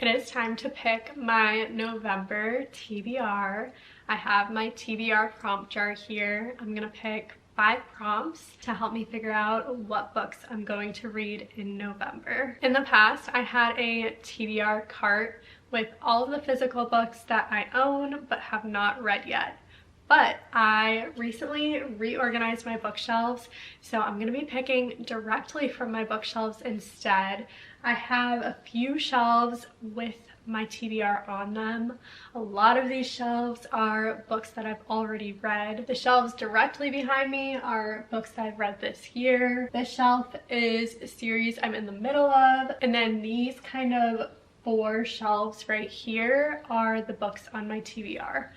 It is time to pick my November TBR. I have my TBR prompt jar here. I'm gonna pick 5 prompts to help me figure out what books I'm going to read in November. In the past, I had a TBR cart with all of the physical books that I own but have not read yet. But I recently reorganized my bookshelves, so I'm going to be picking directly from my bookshelves instead. I have a few shelves with my TBR on them. A lot of these shelves are books that I've already read. The shelves directly behind me are books that I've read this year. This shelf is a series I'm in the middle of, and then these kind of 4 shelves right here are the books on my TBR.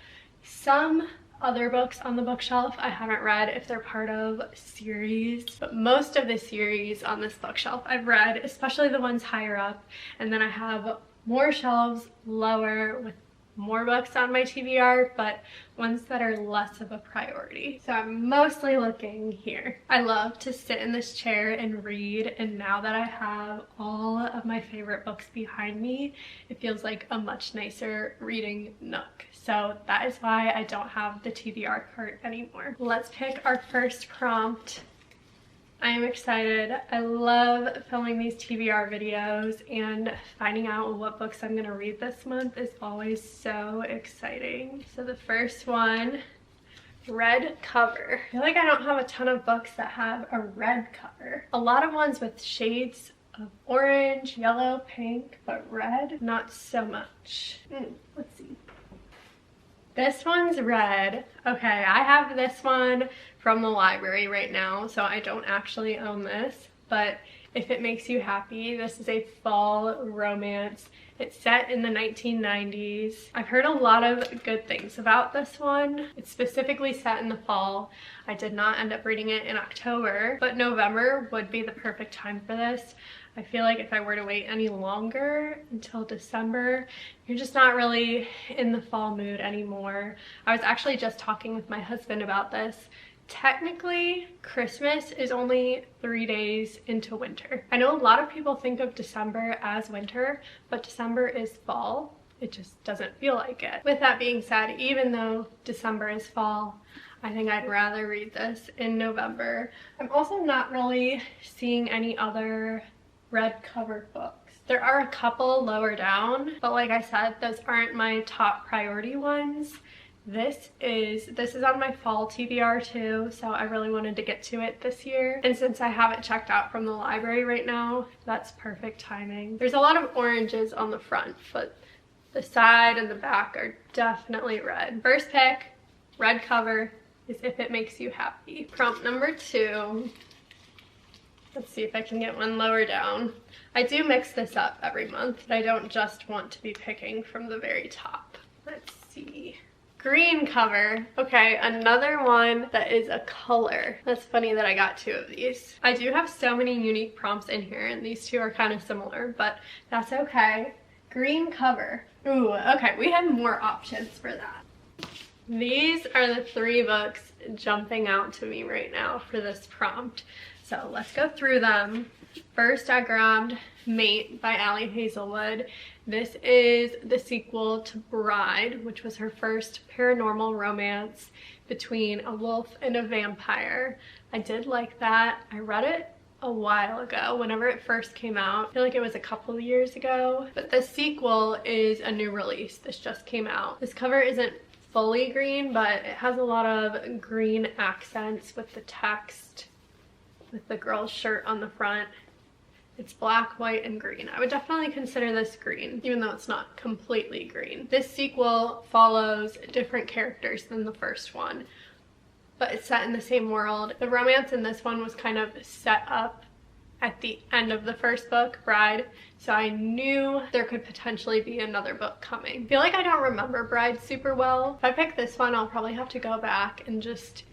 Some other books on the bookshelf I haven't read if they're part of series, but most of the series on this bookshelf I've read, especially the ones higher up, and then I have more shelves lower with more books on my TBR, but ones that are less of a priority. So I'm mostly looking here. I love to sit in this chair and read, and now that I have all of my favorite books behind me, it feels like a much nicer reading nook. So that is why I don't have the TBR cart anymore. Let's pick our first prompt. I am excited. I love filming these TBR videos, and finding out what books I'm gonna read this month is always so exciting. So the first one, red cover. I feel like I don't have a ton of books that have a red cover. A lot of ones with shades of orange, yellow, pink, but red, not so much. Let's see. This one's red. Okay, I have this one from the library right now, so I don't actually own this, but if it makes you happy, this is a fall romance. It's set in the 1990s. I've heard a lot of good things about this one. It's specifically set in the fall. I did not end up reading it in October, but November would be the perfect time for this. I feel like if I were to wait any longer until December, you're just not really in the fall mood anymore. I was actually just talking with my husband about this. Technically, Christmas is only 3 days into winter. I know a lot of people think of December as winter, but December is fall. It just doesn't feel like it. With that being said, even though December is fall, I think I'd rather read this in November. I'm also not really seeing any other red covered books. There are a couple lower down, but like I said, those aren't my top priority ones. This is on my fall TBR too, so I really wanted to get to it this year. And since I have it checked out from the library right now, that's perfect timing. There's a lot of oranges on the front, but the side and the back are definitely red. First pick, red cover, is If It Makes You Happy. Prompt number 2. Let's see if I can get one lower down. I do mix this up every month, but I don't just want to be picking from the very top. Let's see. Green cover. Okay, another one that is a color. That's funny that I got 2 of these. I do have so many unique prompts in here, and these 2 are kind of similar, but that's okay. Green cover. Ooh, okay, we have more options for that. These are the 3 books jumping out to me right now for this prompt. So let's go through them. First, I grabbed Mate by Ali Hazelwood. This is the sequel to Bride, which was her first paranormal romance between a wolf and a vampire. I did like that. I read it a while ago, whenever it first came out. I feel like it was a couple of years ago. But the sequel is a new release. This just came out. This cover isn't fully green, but it has a lot of green accents with the text, with the girl's shirt on the front. It's black, white, and green. I would definitely consider this green, even though it's not completely green. This sequel follows different characters than the first one, but it's set in the same world. The romance in this one was kind of set up at the end of the first book, Bride, so I knew there could potentially be another book coming. I feel like I don't remember Bride super well. If I pick this one, I'll probably have to go back and just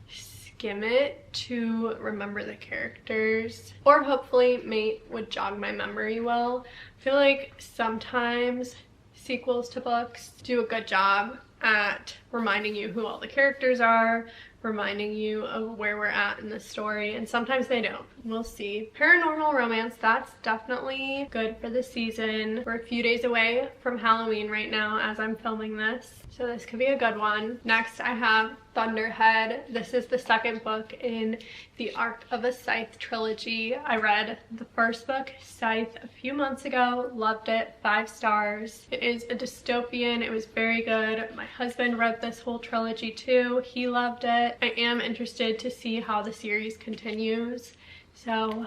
skim it to remember the characters, or hopefully Mate would jog my memory well. I feel like sometimes sequels to books do a good job at reminding you who all the characters are, reminding you of where we're at in the story, and sometimes they don't. We'll see. Paranormal romance, that's definitely good for the season. We're a few days away from Halloween right now as I'm filming this, so this could be a good one. Next, I have Thunderhead. This is the second book in the Arc of a Scythe trilogy. I read the first book, Scythe, a few months ago. Loved it. 5 stars. It is a dystopian. It was very good. My husband read this whole trilogy too. He loved it. I am interested to see how the series continues, so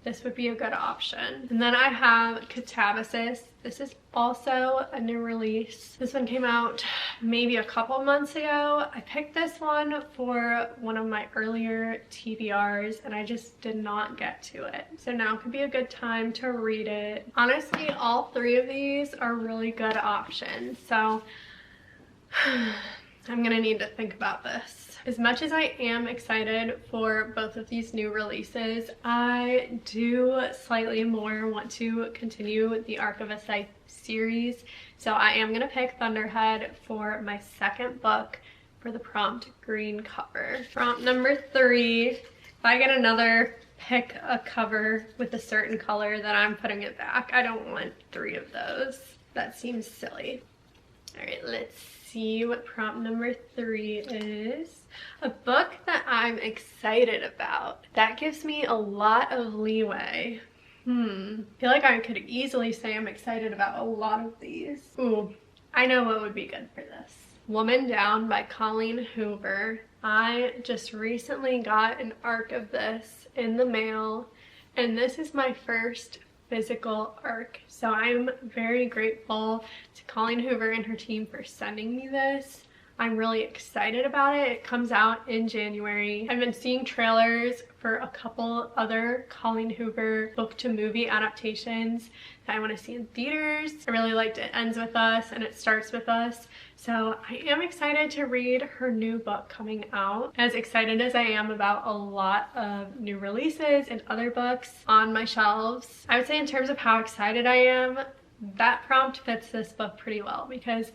this would be a good option. And then I have Catabasis. This is also a new release. This one came out maybe a couple months ago. I picked this one for one of my earlier TBRs and I just did not get to it. So now could be a good time to read it. Honestly, all 3 of these are really good options. So I'm gonna need to think about this. As much as I am excited for both of these new releases, I do slightly more want to continue the Arc of a Scythe series. So I am gonna pick Thunderhead for my second book for the prompt green cover. Prompt number 3, if I get another pick a cover with a certain color, then I'm putting it back. I don't want 3 of those. That seems silly. All right, let's see what prompt number 3 is. A book that I'm excited about. That gives me a lot of leeway. I feel like I could easily say I'm excited about a lot of these. Ooh, I know what would be good for this. Woman Down by Colleen Hoover. I just recently got an arc of this in the mail, and this is my first physical arc, so I'm very grateful to Colleen Hoover and her team for sending me this. I'm really excited about it. It comes out in January. I've been seeing trailers for a couple other Colleen Hoover book to movie adaptations that I want to see in theaters. I really liked It Ends With Us and It Starts With Us. So I am excited to read her new book coming out. As excited as I am about a lot of new releases and other books on my shelves, I would say in terms of how excited I am, that prompt fits this book pretty well because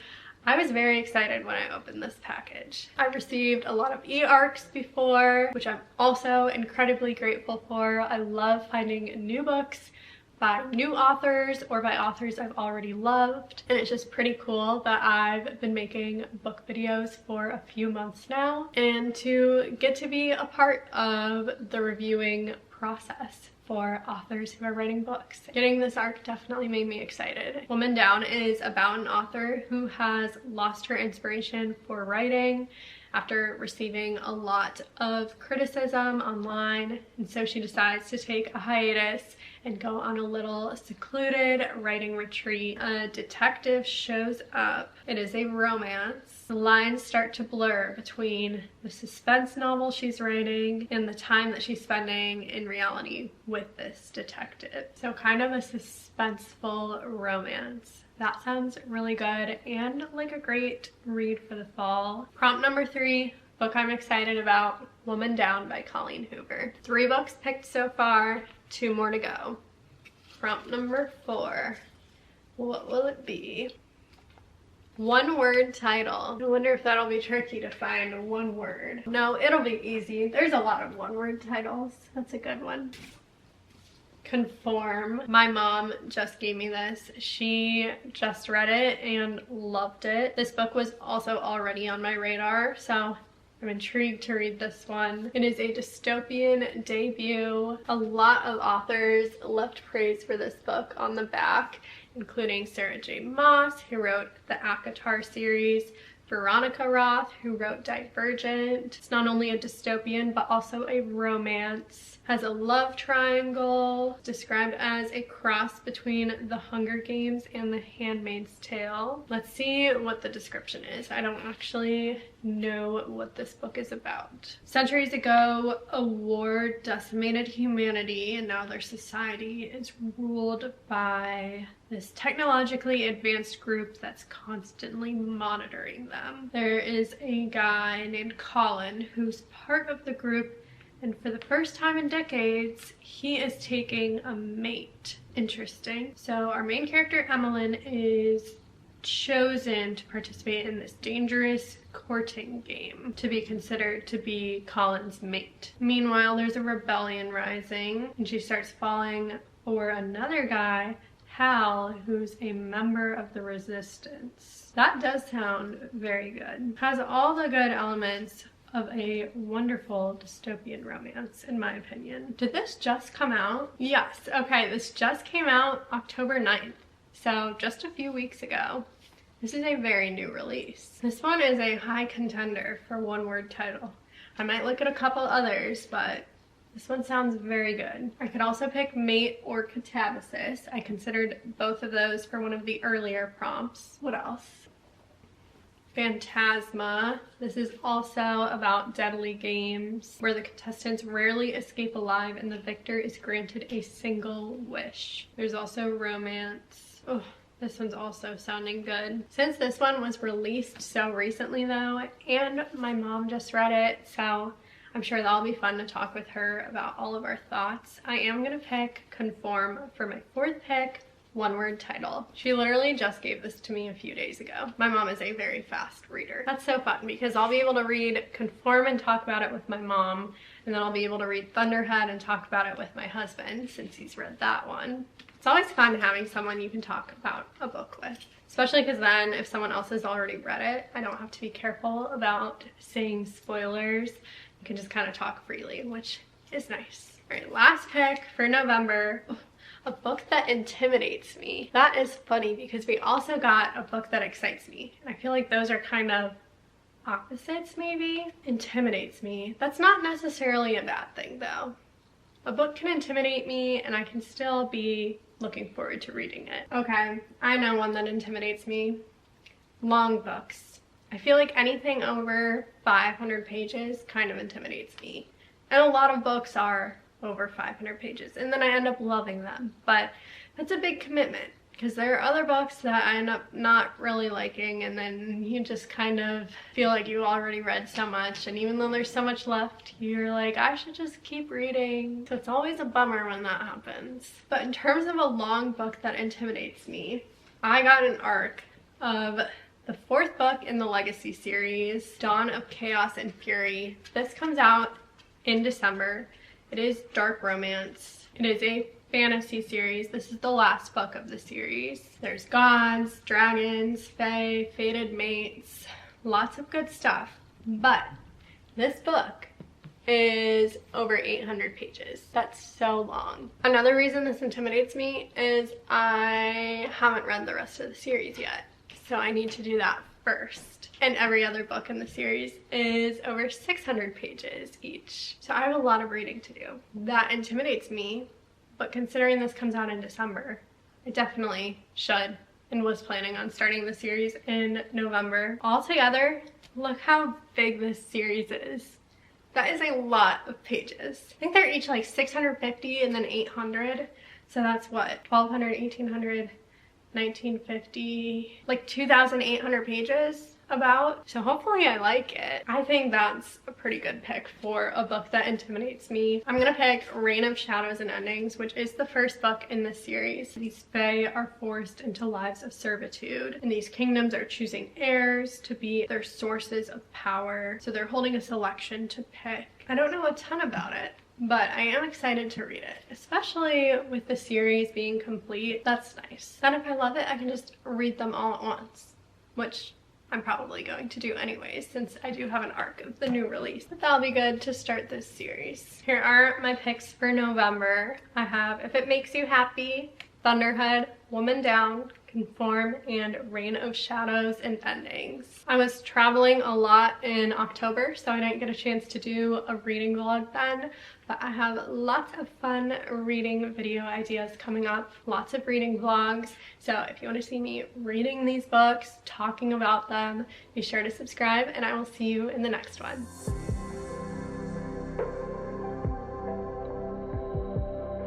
I was very excited when I opened this package. I've received a lot of e-arcs before, which I'm also incredibly grateful for. I love finding new books by new authors or by authors I've already loved, and it's just pretty cool that I've been making book videos for a few months now and to get to be a part of the reviewing process for authors who are writing books. Getting this arc definitely made me excited. Woman Down is about an author who has lost her inspiration for writing after receiving a lot of criticism online, and so she decides to take a hiatus and go on a little secluded writing retreat. A detective shows up. It is a romance. The lines start to blur between the suspense novel she's writing and the time that she's spending in reality with this detective. So kind of a suspenseful romance. That sounds really good and like a great read for the fall. Prompt number 3, book I'm excited about, Woman Down by Colleen Hoover. 3 books picked so far, 2 more to go. Prompt number 4, what will it be? One word title. I wonder if that'll be tricky to find one word. No, it'll be easy. There's a lot of one word titles. That's a good one. Conform. My mom just gave me this. She just read it and loved it. This book was also already on my radar, so I'm intrigued to read this one. It is a dystopian debut. A lot of authors left praise for this book on the back, including Sarah J. Maas, who wrote the ACOTAR series, Veronica Roth, who wrote Divergent. It's not only a dystopian, but also a romance. Has a love triangle, described as a cross between The Hunger Games and The Handmaid's Tale. Let's see what the description is. I don't actually know what this book is about. Centuries ago, a war decimated humanity, and now their society is ruled by this technologically advanced group that's constantly monitoring them. There is a guy named Colin who's part of the group, and for the first time in decades, he is taking a mate. Interesting. So our main character, Emmeline, is chosen to participate in this dangerous courting game to be considered to be Colin's mate. Meanwhile, there's a rebellion rising, and she starts falling for another guy, Hal, who's a member of the Resistance. That does sound very good. Has all the good elements of a wonderful dystopian romance, in my opinion. Did this just come out? Yes, okay, this just came out October 9th, so just a few weeks ago. This is a very new release. This one is a high contender for one-word title. I might look at a couple others, but this one sounds very good. I could also pick Mate or Catabasis. I considered both of those for one of the earlier prompts. What else? Phantasma. This is also about deadly games where the contestants rarely escape alive and the victor is granted a single wish. There's also romance. Oh, this one's also sounding good. Since this one was released so recently though, and my mom just read it, so I'm sure that'll be fun to talk with her about all of our thoughts. I am gonna pick Conform for my fourth pick. One-word title. She literally just gave this to me a few days ago. My mom is a very fast reader. That's so fun because I'll be able to read Conform and talk about it with my mom, and then I'll be able to read Thunderhead and talk about it with my husband since he's read that one. It's always fun having someone you can talk about a book with, especially because then if someone else has already read it, I don't have to be careful about saying spoilers. You can just kind of talk freely, which is nice. All right, last pick for November. A book that intimidates me. That is funny because we also got a book that excites me. And I feel like those are kind of opposites maybe. Intimidates me. That's not necessarily a bad thing though. A book can intimidate me and I can still be looking forward to reading it. Okay, I know one that intimidates me. Long books. I feel like anything over 500 pages kind of intimidates me. And a lot of books are over 500 pages and then I end up loving them, but that's a big commitment because there are other books that I end up not really liking and then you just kind of feel like you already read so much, and even though there's so much left you're like, I should just keep reading. So it's always a bummer when that happens. But in terms of a long book that intimidates me, I got an arc of the fourth book in the Legacy series, Dawn of Chaos and Fury. This comes out in December. It is dark romance. It is a fantasy series. This is the last book of the series. There's gods, dragons, fae, fated mates, lots of good stuff. But this book is over 800 pages. That's so long. Another reason this intimidates me is I haven't read the rest of the series yet. So I need to do that first. And every other book in the series is over 600 pages each. So I have a lot of reading to do. That intimidates me, but considering this comes out in December, I definitely should and was planning on starting the series in November. Altogether, look how big this series is. That is a lot of pages. I think they're each like 650 and then 800. So that's what, 1200, 1800, 1950, like 2,800 pages about. So hopefully I like it. I think that's a pretty good pick for a book that intimidates me. I'm gonna pick Reign of Shadows and Endings, which is the first book in this series. These fae are forced into lives of servitude, and these kingdoms are choosing heirs to be their sources of power. So they're holding a selection to pick. I don't know a ton about it, but I am excited to read it, especially with the series being complete. That's nice. Then if I love it, I can just read them all at once, which I'm probably going to do anyways since I do have an arc of the new release. But that'll be good to start this series. Here are my picks for November. I have If It Makes You Happy, Thunderhead, Woman Down, Conform, and Reign of Shadows and Endings. I was traveling a lot in October, so I didn't get a chance to do a reading vlog then, but I have lots of fun reading video ideas coming up, lots of reading vlogs. So if you want to see me reading these books, talking about them, be sure to subscribe, and I will see you in the next one.